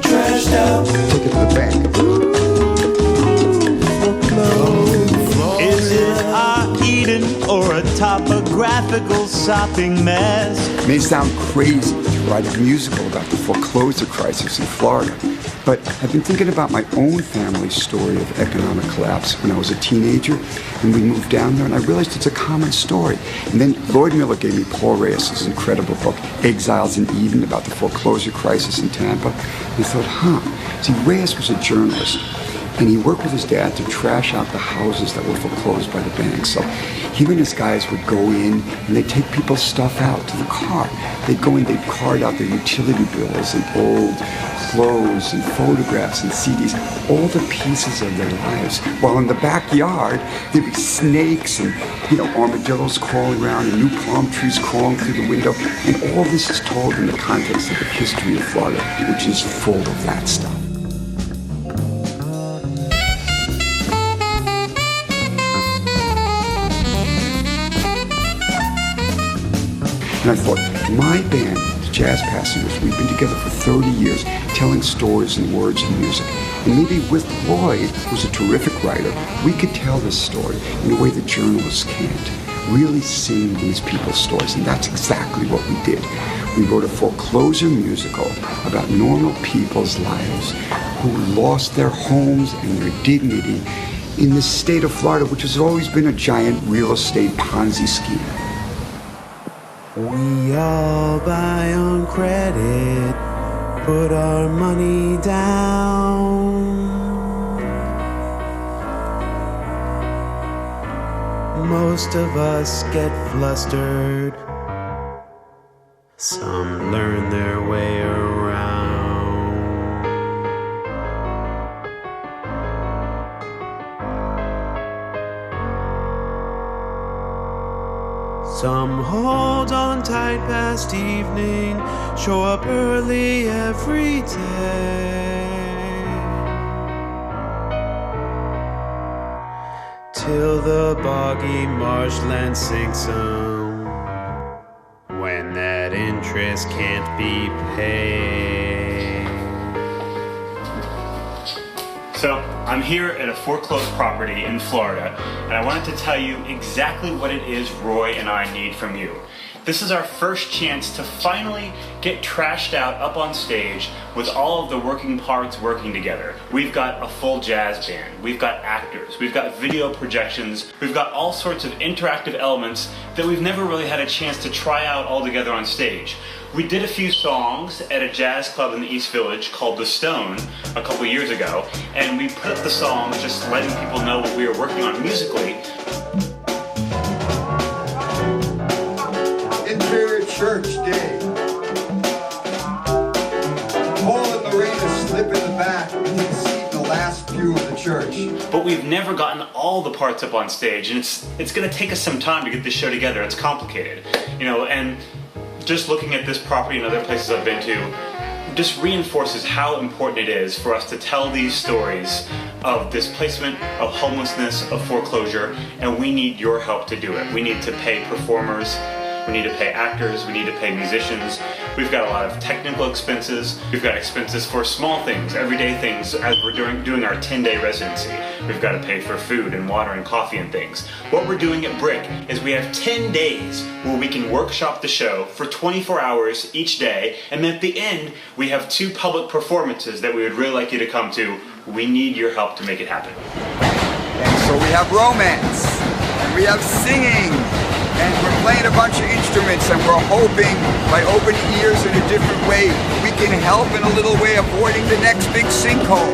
trashed out. Take it to the bank. Is it our Eden or a topographical sopping mess? It may sound crazy to write a musical about the foreclosure crisis in Florida, but I've been thinking about my own family's story of economic collapse when I was a teenager, and we moved down there, and I realized it's a common story. And then Lloyd Miller gave me Paul Reyes' incredible book, Exiles in Eden, about the foreclosure crisis in Tampa. And I thought, see, Reyes was a journalist, and he worked with his dad to trash out the houses that were foreclosed by the banks. So he and his guys would go in and they'd take people's stuff out to the car. They'd go in, they'd card out their utility bills and old clothes and photographs and CDs, all the pieces of their lives. While in the backyard, there'd be snakes and, armadillos crawling around and new palm trees crawling through the window. And all this is told in the context of the history of Florida, which is full of that stuff. And I thought, my band, the Jazz Passengers, we've been together for 30 years, telling stories in words and music. And maybe with Lloyd, who's a terrific writer, we could tell this story in a way that journalists can't. Really sing these people's stories, and that's exactly what we did. We wrote a foreclosure musical about normal people's lives who lost their homes and their dignity in this state of Florida, which has always been a giant real estate Ponzi scheme. We all buy on credit, put our money down. Most of us get flustered. Some learn their way around. Some hold on tight past evening, show up early every day, till the boggy marshland sinks 'em, when that interest can't be paid. So, I'm here at a foreclosed property in Florida, and I wanted to tell you exactly what it is Roy and I need from you. This is our first chance to finally get trashed out up on stage with all of the working parts working together. We've got a full jazz band, we've got actors, we've got video projections, we've got all sorts of interactive elements that we've never really had a chance to try out all together on stage. We did a few songs at a jazz club in the East Village called The Stone a couple years ago, and we put up the songs just letting people know what we were working on musically. Interior Church Day. Paul and Lorena slip in the back and take a seat in the last pew of the church. But we've never gotten all the parts up on stage, and it's going to take us some time to get this show together. It's complicated, and just looking at this property and other places I've been to just reinforces how important it is for us to tell these stories of displacement, of homelessness, of foreclosure, and we need your help to do it. We need to pay performers, we need to pay actors, we need to pay musicians. We've got a lot of technical expenses. We've got expenses for small things, everyday things, as we're doing our 10-day residency. We've got to pay for food and water and coffee and things. What we're doing at Brick is we have 10 days where we can workshop the show for 24 hours each day, and at the end, we have 2 public performances that we would really like you to come to. We need your help to make it happen. And so we have romance, and we have singing, and we're playing a bunch of instruments, and we're hoping by opening ears in a different way, we can help in a little way avoiding the next big sinkhole.